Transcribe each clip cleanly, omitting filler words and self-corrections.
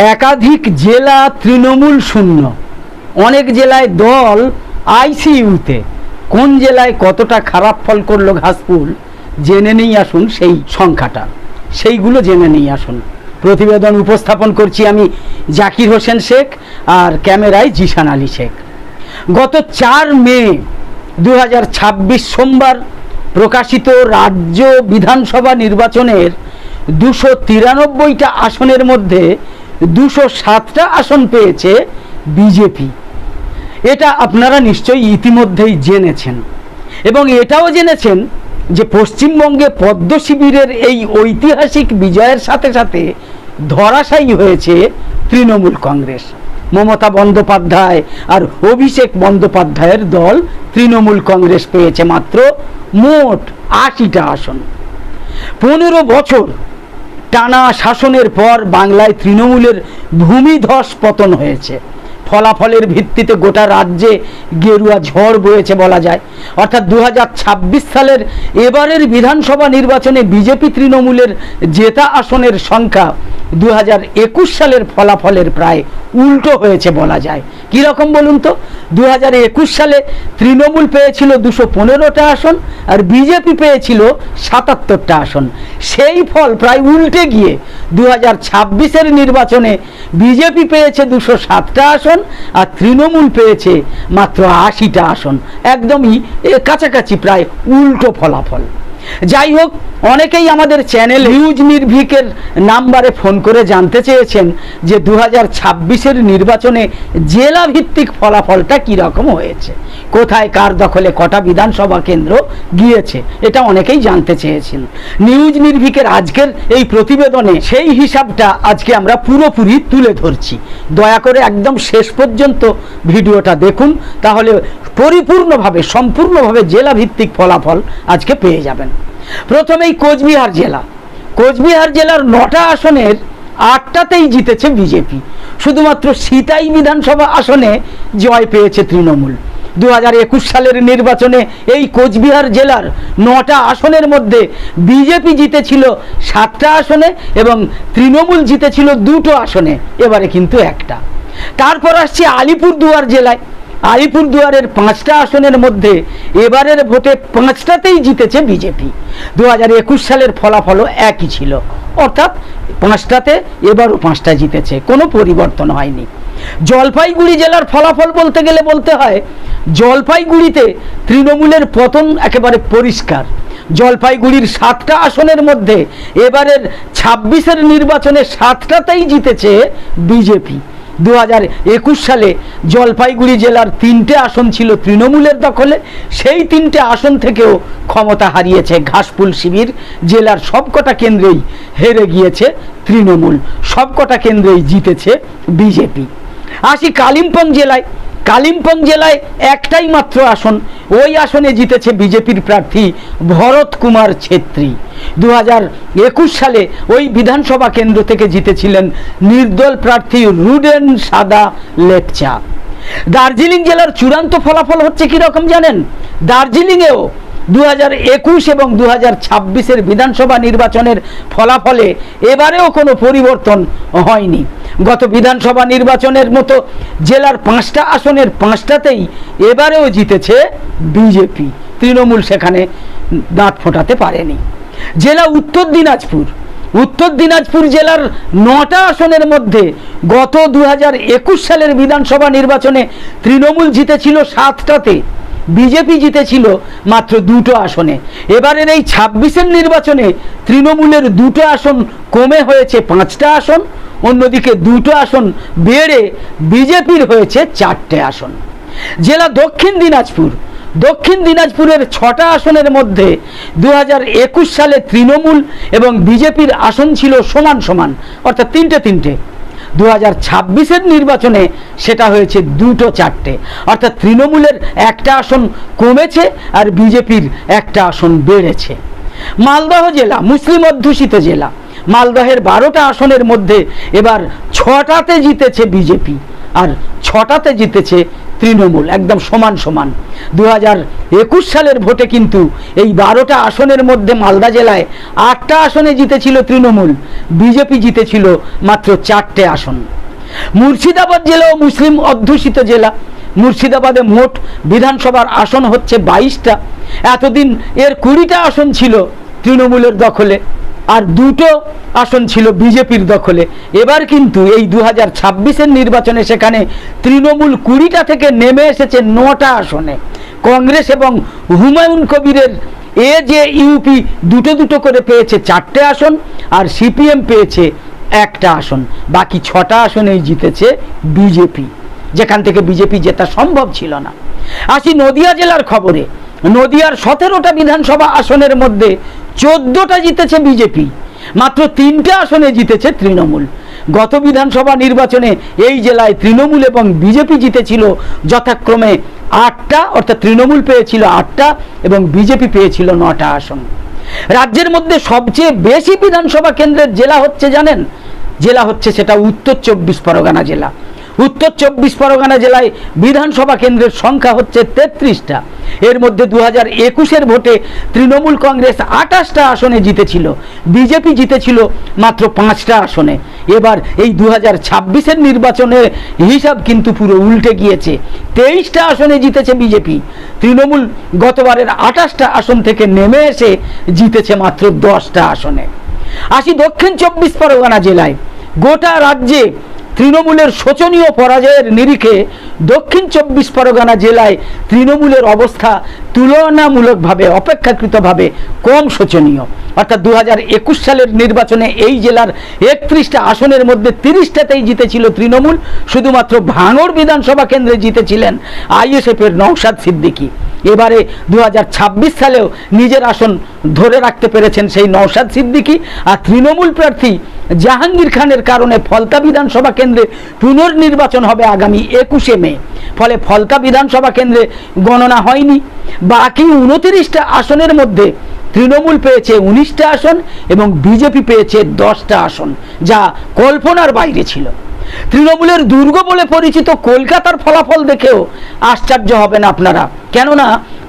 একাধিক জেলা তৃণমূল শূন্য, অনেক জেলায় দল আইসিইউতে। কোন জেলায় কতটা খারাপ ফল করলো ঘাসফুল জেনে নেই আসুন সেই সংখ্যাটা, সেইগুলো জেনে নেই আসুন। প্রতিবেদন উপস্থাপন করছি আমি জাকির হোসেন শেখ, আর ক্যামেরায় জিশান আলী শেখ। গত 4 মে 2026 সোমবার প্রকাশিত রাজ্য বিধানসভা নির্বাচনের 293টা আসনের মধ্যে 207টা আসন পেয়েছে বিজেপি। এটা আপনারা নিশ্চয়ই ইতিমধ্যেই জেনেছেন, এবং এটাও জেনেছেন যে পশ্চিমবঙ্গে পদ্ম শিবিরের এই ঐতিহাসিক বিজয়ের সাথে সাথে ধরাশায়ী হয়েছে তৃণমূল কংগ্রেস। মমতা বন্দ্যোপাধ্যায় আর অভিষেক বন্দ্যোপাধ্যায়ের দল তৃণমূল কংগ্রেস পেয়েছে মাত্র মোট 80টা আসন। 15 বছর টানা শাসনের পর বাংলায় তৃণমূলের ভূমিধস পতন হয়েছে। ফলাফলের ভিত্তিতে গোটা রাজ্যে গেরুয়া ঝড় বয়েছে বলা যায়। অর্থাৎ 2026 সালের এবারের বিধানসভা নির্বাচনে বিজেপি তৃণমূলের জেতা আসনের সংখ্যা 2021 সালের ফলাফলের প্রায় উল্টো হয়েছে বলা যায়। কীরকম বলুন তো? 2021 সালে তৃণমূল পেয়েছিল 215টা আসন আর বিজেপি পেয়েছিল 77টা আসন। সেই ফল প্রায় উল্টে গিয়ে 2026-এর নির্বাচনে বিজেপি পেয়েছে 207টা আসন আর তৃণমূল পেয়েছে মাত্র 80টা আসন। একদমই কাছাকাছি, প্রায় উল্টো ফলাফল। যাই হোক, অনেকেই আমাদের চ্যানেল নিউজ নির্ভীকের নাম্বারে ফোন করে জানতে চেয়েছেন যে 2026-এর নির্বাচনে জেলা ভিত্তিক ফলাফলটা কীরকম হয়েছে, কোথায় কার দখলে কটা বিধানসভা কেন্দ্র গিয়েছে, এটা অনেকেই জানতে চেয়েছেন। নিউজ নির্ভীকের আজকের এই প্রতিবেদনে সেই হিসাবটা আজকে আমরা পুরোপুরি তুলে ধরছি। দয়া করে একদম শেষ পর্যন্ত ভিডিওটা দেখুন, তাহলে পরিপূর্ণভাবে সম্পূর্ণভাবে জেলা ভিত্তিক ফলাফল আজকে পেয়ে যাবেন। প্রথমেই কোচবিহার জেলা। কোচবিহার জেলার 9টা আসনের 8টাতেই জিতেছে বিজেপি। শুধুমাত্র সিতাই বিধানসভা আসনে জয় পেয়েছে তৃণমূল। 2021 সালের নির্বাচনে এই কোচবিহার জেলার 9টা আসনের মধ্যে বিজেপি জিতেছিল 7টা আসনে এবং তৃণমূল জিতেছিল 2টো আসনে, এবারে কিন্তু একটা। তারপর আসছে আলিপুরদুয়ার জেলায়। আলিপুরদুয়ারের 5টা আসনের মধ্যে এবারের ভোটে 5টাতেই জিতেছে বিজেপি। 2021 সালের ফলাফলও একই ছিল, অর্থাৎ 5টাতে এবারও 5টা জিতেছে, কোনো পরিবর্তন হয়নি। জলপাইগুড়ি জেলার ফলাফল বলতে গেলে বলতে হয় জলপাইগুড়িতে তৃণমূলের পতন একেবারে পরিষ্কার। জলপাইগুড়ির 7টা আসনের মধ্যে এবারের 26-এর নির্বাচনে 7টাতেই জিতেছে বিজেপি। 2021 সালে জলপাইগুড়ি জেলার 3টে আসন ছিল তৃণমূলের দখলে, সেই 3টে আসন থেকেও ক্ষমতা হারিয়েছে ঘাসফুল শিবির। জেলার সবকটা কেন্দ্রেই হেরে গিয়েছে তৃণমূল, সবকটা কেন্দ্রেই জিতেছে বিজেপি। আসি কালিম্পং জেলায়। কালিম্পং জেলায় একটাই মাত্র আসন, ওই আসনে জিতেছে বিজেপির প্রার্থী ভরত কুমার ছেত্রী। 2021 সালে ওই বিধানসভা কেন্দ্র থেকে জিতেছিলেন নির্দল প্রার্থী রুডেন সাদা লেপচা। দার্জিলিং জেলার চূড়ান্ত ফলাফল হচ্ছে কীরকম জানেন? দার্জিলিংয়েও 2021 এবং 2026-এর বিধানসভা নির্বাচনের ফলাফলে এবারেও কোনো পরিবর্তন হয়নি। গত বিধানসভা নির্বাচনের মতো জেলার 5টা আসনের 5টাতেই এবারেও জিতেছে বিজেপি। তৃণমূল সেখানে দাঁত ফোটাতে পারেনি। জেলা উত্তর দিনাজপুর। উত্তর দিনাজপুর জেলার 9টা আসনের মধ্যে গত 2021 সালের বিধানসভা নির্বাচনে তৃণমূল জিতেছিল 7টাতে, বিজেপি জিতেছিল মাত্র 2টো আসনে। এবারের এই 26-এর নির্বাচনে তৃণমূলের 2টো আসন কমে হয়েছে 5টা আসন, অন্যদিকে 2টো আসন বেড়ে বিজেপির হয়েছে 4টে আসন। জেলা দক্ষিণ দিনাজপুর। দক্ষিণ দিনাজপুরের 6টা আসনের মধ্যে 2021 সালে তৃণমূল এবং বিজেপির আসন ছিল সমান সমান, অর্থাৎ 3টে। 2026-এর নির্বাচনে সেটা হয়েছে 2-4টে, অর্থাৎ তৃণমূলের একটা আসন কমেছে আর বিজেপির একটা আসন বেড়েছে। মালদহ জেলা, মুসলিম অধ্যুষিত জেলা। মালদহের 12টা আসনের মধ্যে এবার 6টাতে জিতেছে বিজেপি আর 6টাতে জিতেছে তৃণমূল, একদম সমান সমান। 2021 সালের ভোটে কিন্তু এই 12টা আসনের মধ্যে মালদা জেলায় 8টা আসনে জিতেছিল তৃণমূল, বিজেপি জিতেছিল মাত্র 4টে আসন। মুর্শিদাবাদ জেলাও মুসলিম অধ্যুষিত জেলা। মুর্শিদাবাদে মোট বিধানসভার আসন হচ্ছে 22টা। এতদিন এর 20টা আসন ছিল তৃণমূলের দখলে আর 2টো আসন ছিল বিজেপির দখলে। এবার কিন্তু এই 2026-এর নির্বাচনে সেখানে তৃণমূল 20টা থেকে নেমে এসেছে 9টা আসনে। কংগ্রেস এবং হুমায়ুন কবিরের যে ইউপি দুটো করে পেয়েছে 4টে আসন, আর সিপিএম পেয়েছে 1টা আসন। বাকি 6টা আসনেই জিতেছে বিজেপি, যেখান থেকে বিজেপি জেতা সম্ভব ছিল না। আসি নদিয়া জেলার খবরে। নদিয়ার 17টা বিধানসভা আসনের মধ্যে 14টা জিতেছে বিজেপি, মাত্র 3টে আসনে জিতেছে তৃণমূল। গত বিধানসভা নির্বাচনে এই জেলায় তৃণমূল এবং বিজেপি জিতেছিল যথাক্রমে 8টা, অর্থাৎ তৃণমূল পেয়েছিল 8টা এবং বিজেপি পেয়েছিল 9টা আসন। রাজ্যের মধ্যে সবচেয়ে বেশি বিধানসভা কেন্দ্রের জেলা হচ্ছে জানেন? জেলা হচ্ছে সেটা উত্তর 24 পরগনা জেলা। উত্তর 24 পরগনা জেলায় বিধানসভা কেন্দ্রের সংখ্যা হচ্ছে 33টা। এর মধ্যে 2021-এর ভোটে তৃণমূল কংগ্রেস 28টা আসনে জিতেছিল, বিজেপি জিতেছিল মাত্র 5টা আসনে। এবার এই 2026-এর নির্বাচনের হিসাব কিন্তু পুরো উল্টে গিয়েছে। 23টা আসনে জিতেছে বিজেপি। তৃণমূল গতবারের 28টা আসন থেকে নেমে এসে জিতেছে মাত্র 10টা আসনে। আসি দক্ষিণ 24 পরগনা জেলায়। গোটা রাজ্যে তৃণমূলের শোচনীয় পরাজয়ের নিরিখে দক্ষিণ 24 পরগনা জেলায় তৃণমূলের অবস্থা তুলনামূলকভাবে অপেক্ষাকৃতভাবে কম শোচনীয়। অর্থাৎ 2021 সালের নির্বাচনে এই জেলার 31টা আসনের মধ্যে 30টাতেই জিতেছিল তৃণমূল। শুধুমাত্র ভাঙড় বিধানসভা কেন্দ্রে জিতেছিলেন আইএসএফের নওশাদ সিদ্দিকী। এবারে 2026 সালেও নিজের আসন ধরে রাখতে পেরেছেন সেই নওশাদ সিদ্দিকী। আর তৃণমূল প্রার্থী জাহাঙ্গীর খানের কারণে ফলতা বিধানসভা কেন্দ্রে পুনর্নির্বাচন হবে আগামী 21শে মে। ফলে ফলতা বিধানসভা কেন্দ্রে গণনা হয়নি। বাকি 29টা আসনের মধ্যে তৃণমূল পেয়েছে 19টা আসন এবং বিজেপি পেয়েছে 10টা আসন, যা কল্পনার বাইরে ছিল। তৃণমূলের দুর্গ বলে পরিচিত কলকাতার ফলাফল দেখেও আশ্চর্য হবেন আপনারা, কেননা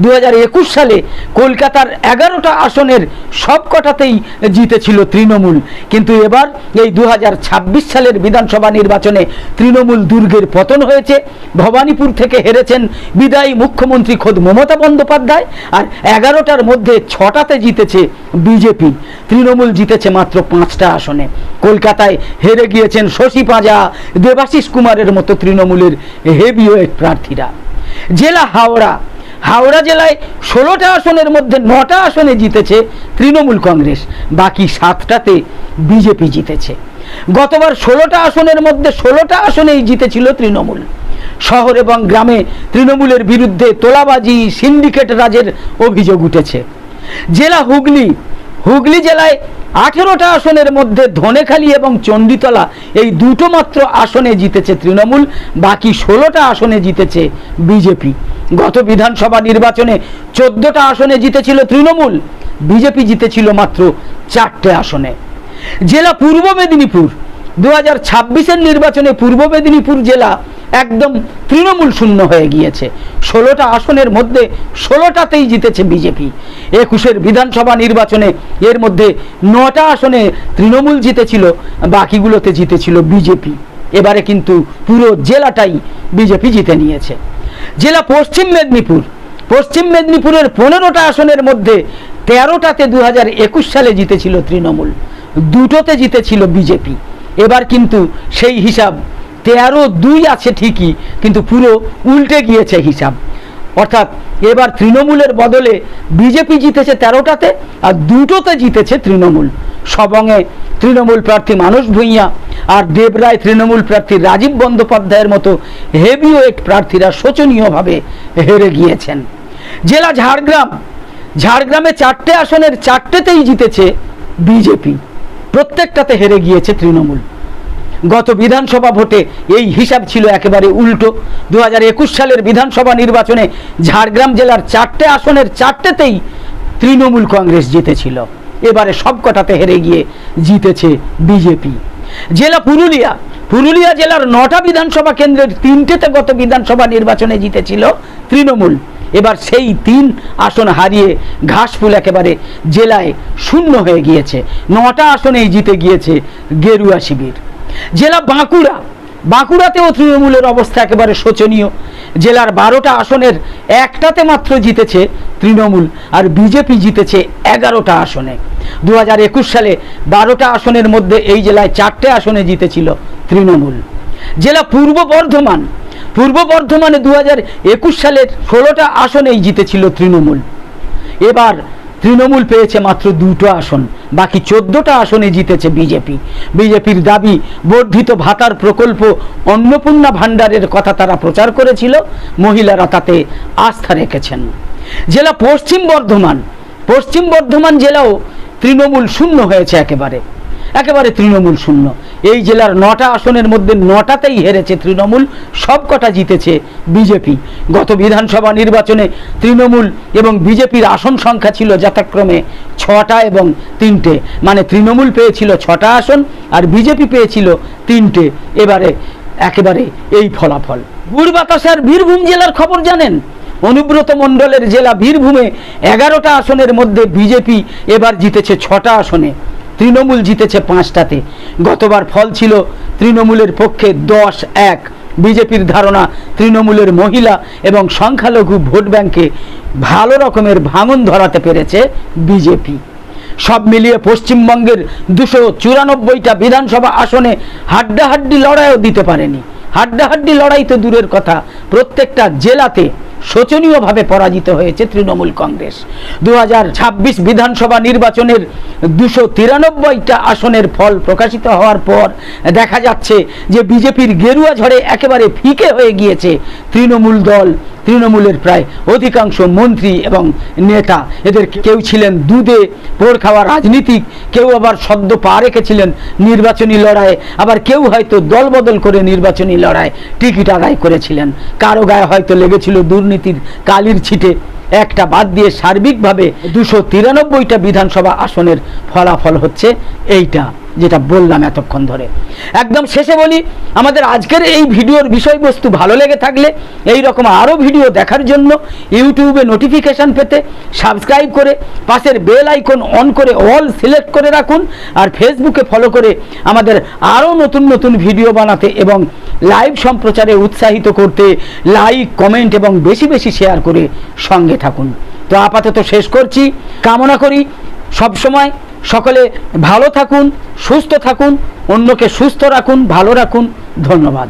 2021 সালে কলকাতার 11টা আসনের সবকটাতেই জিতেছিল তৃণমূল। কিন্তু এবার এই 2026 সালের বিধানসভা নির্বাচনে তৃণমূল দুর্গের পতন হয়েছে। ভবানীপুর থেকে হেরেছেন বিদায়ী মুখ্যমন্ত্রী খোদ মমতা বন্দ্যোপাধ্যায়, আর 11টার মধ্যে 6টাতে জিতেছে বিজেপি। তৃণমূল জিতেছে মাত্র 5টা আসনে। কলকাতায় হেরে গিয়েছেন শশী পাঁজা, দেবাশিস কুমারের মতো তৃণমূলের হেভিওয়েট প্রার্থীরা। জেলা হাওড়া। হাওড়া জেলায় 16টা আসনের মধ্যে 9টা আসনে জিতেছে তৃণমূল কংগ্রেস, বাকি 7টাতে বিজেপি জিতেছে। গতবার 16টা আসনের মধ্যে 16টা আসনেই জিতেছিল তৃণমূল। শহর এবং গ্রামে তৃণমূলের বিরুদ্ধে তোলাবাজি, সিন্ডিকেট রাজের অভিযোগ উঠেছে। জেলা হুগলি। হুগলি জেলায় 18টা আসনের মধ্যে ধনেখালি এবং চণ্ডীতলা এই দুটো মাত্র আসনে জিতেছে তৃণমূল, বাকি 16টা আসনে জিতেছে বিজেপি। গত বিধানসভা নির্বাচনে 14টা আসনে জিতেছিল তৃণমূল, বিজেপি জিতেছিল মাত্র 4টে আসনে। জেলা পূর্ব মেদিনীপুর। 2026-এর নির্বাচনে পূর্ব মেদিনীপুর জেলা একদম তৃণমূল শূন্য হয়ে গিয়েছে। 16টা আসনের মধ্যে 16টাতেই জিতেছে বিজেপি। 21-এর বিধানসভা নির্বাচনে এর মধ্যে 9টা আসনে তৃণমূল জিতেছিল, বাকিগুলোতে জিতেছিল বিজেপি। এবারে কিন্তু পুরো জেলাটাই বিজেপি জিতে নিয়েছে। জেলা পশ্চিম মেদিনীপুর। পশ্চিম মেদিনীপুরের 15টা আসনের মধ্যে 13টাতে 2021 সালে জিতেছিল তৃণমূল, 2টোতে জিতেছিল বিজেপি। এবার কিন্তু সেই হিসাব 13-2 আছে ঠিকই, কিন্তু পুরো উল্টে গিয়েছে হিসাব। অর্থাৎ এবার তৃণমূলের বদলে বিজেপি জিতেছে 13টাতে আর 2টোতে জিতেছে তৃণমূল। সবংয়ে তৃণমূল প্রার্থী মানস ভূঁইয়া আর দেবরায় তৃণমূল প্রার্থী রাজীব বন্দ্যোপাধ্যায়ের মতো হেভিওয়েট প্রার্থীরা শোচনীয়ভাবে হেরে গিয়েছেন। জেলা ঝাড়গ্রাম। ঝাড়গ্রামে 4টে আসনের 4টেতেই জিতেছে বিজেপি, প্রত্যেকটাতে হেরে গিয়েছে তৃণমূল। গত বিধানসভা ভোটে এই হিসাব ছিল একেবারে উল্টো। 2021 সালের বিধানসভা নির্বাচনে ঝাড়গ্রাম জেলার 4টে আসনের 4টেতেই তৃণমূল কংগ্রেস জিতেছিল, এবারে সবকটাতে হেরে গিয়ে জিতেছে বিজেপি। জেলা পুরুলিয়া। পুরুলিয়া জেলার 9টা বিধানসভা কেন্দ্রের 3টেতে গত বিধানসভা নির্বাচনে জিতেছিল তৃণমূল। এবার সেই 3 আসন হারিয়ে ঘাসফুল একেবারে জেলায় শূন্য হয়ে গিয়েছে। 9টা আসনেই জিতে গিয়েছে গেরুয়া শিবির। জেলা বাঁকুড়াতেও তৃণমূলের অবস্থা একেবারে শোচনীয়। জেলার 12টা আসনের 1টাতে মাত্র জিতেছে তৃণমূল, আর বিজেপি জিতেছে 11টা আসনে। 2021 সালে 12টা আসনের মধ্যে এই জেলায় 4টে আসনে জিতেছিল তৃণমূল। জেলা পূর্ব বর্ধমানে 2021 সালের 16টা আসনেই জিতেছিল তৃণমূল। এবার তৃণমূল পেয়েছে মাত্র 2টো আসন, বাকি 14টা আসনে জিতেছে বিজেপির দাবি বর্ধিত ভাতার প্রকল্প অন্নপূর্ণা ভাণ্ডারের কথা তারা প্রচার করেছিল, মহিলারা তাতে আস্থা রেখেছেন। জেলা পশ্চিম বর্ধমান জেলাও তৃণমূল শূন্য হয়েছে, একেবারে তৃণমূল শূন্য। এই জেলার 9টা আসনের মধ্যে 9টাতেই হেরেছে তৃণমূল, সবকটা জিতেছে বিজেপি। গত বিধানসভা নির্বাচনে তৃণমূল এবং বিজেপির আসন সংখ্যা ছিল যথাক্রমে 6টা এবং 3টে, মানে তৃণমূল পেয়েছিল 6টা আসন আর বিজেপি পেয়েছিল 3টে। এবারে একেবারে এই ফলাফল। গুড় বাতাসার বীরভূম জেলার খবর জানেন? অনুব্রত মণ্ডলের জেলা বীরভূমে 11টা আসনের মধ্যে বিজেপি এবার জিতেছে 6টা আসনে, তৃণমূল জিতেছে 5টাতে। গতবার ফল ছিল তৃণমূলের পক্ষে 10-1। বিজেপির ধারণা তৃণমূলের মহিলা এবং সংখ্যালঘু ভোট ব্যাংকে ভালো রকমের ভাঙন ধরাতে পেরেছে বিজেপি। সব মিলিয়ে পশ্চিমবঙ্গের 294টা বিধানসভা আসনে হাড্ডাহাড্ডি লড়াইও দিতে পারেনি। হাড্ডাহাড্ডি লড়াই তো দূরের কথা, প্রত্যেকটা জেলাতে শোচনীয়ভাবে পরাজিত হয়েছে তৃণমূল কংগ্রেস। 2026 বিধানসভা নির্বাচনের 293টা আসনের ফল প্রকাশিত হওয়ার পর দেখা যাচ্ছে যে বিজেপির গেরুয়া ঝড়ে একেবারে ফিকে হয়ে গিয়েছে তৃণমূল দল। তৃণমূলের প্রায় অধিকাংশ মন্ত্রী এবং নেতা, এদের কেউ ছিলেন দুধে পোড় খাওয়া রাজনীতিক, কেউ আবার সদ্য পা রেখেছিলেন নির্বাচনী লড়াইয়ে, আবার কেউ হয়তো দলবদল করে নির্বাচনী লড়াই টিকিট আদায় করেছিলেন। কারো গায়ে হয়তো লেগেছিল দুর্নীতির কালির ছিটে। একটা বাদ দিয়ে সার্বিকভাবে 293টা বিধানসভা আসনের ফলাফল হচ্ছে এইটা, যেটা বললাম এতক্ষণ ধরে। একদম শেষে বলি, আমাদের আজকের এই ভিডিওর বিষয়বস্তু ভালো লেগে থাকলে এই রকম আরও ভিডিও দেখার জন্য ইউটিউবে নোটিফিকেশান পেতে সাবস্ক্রাইব করে পাশের বেল আইকন অন করে অল সিলেক্ট করে রাখুন, আর ফেসবুকে ফলো করে আমাদের আরও নতুন ভিডিও বানাতে এবং লাইভ সম্প্রচারে উৎসাহিত করতে লাইক, কমেন্ট এবং বেশি শেয়ার করে সঙ্গে থাকুন। তো আপাতত শেষ করছি। কামনা করি সবসময় সকলে ভালো থাকুন, সুস্থ থাকুন, অন্যকে সুস্থ রাখুন, ভালো রাখুন। ধন্যবাদ।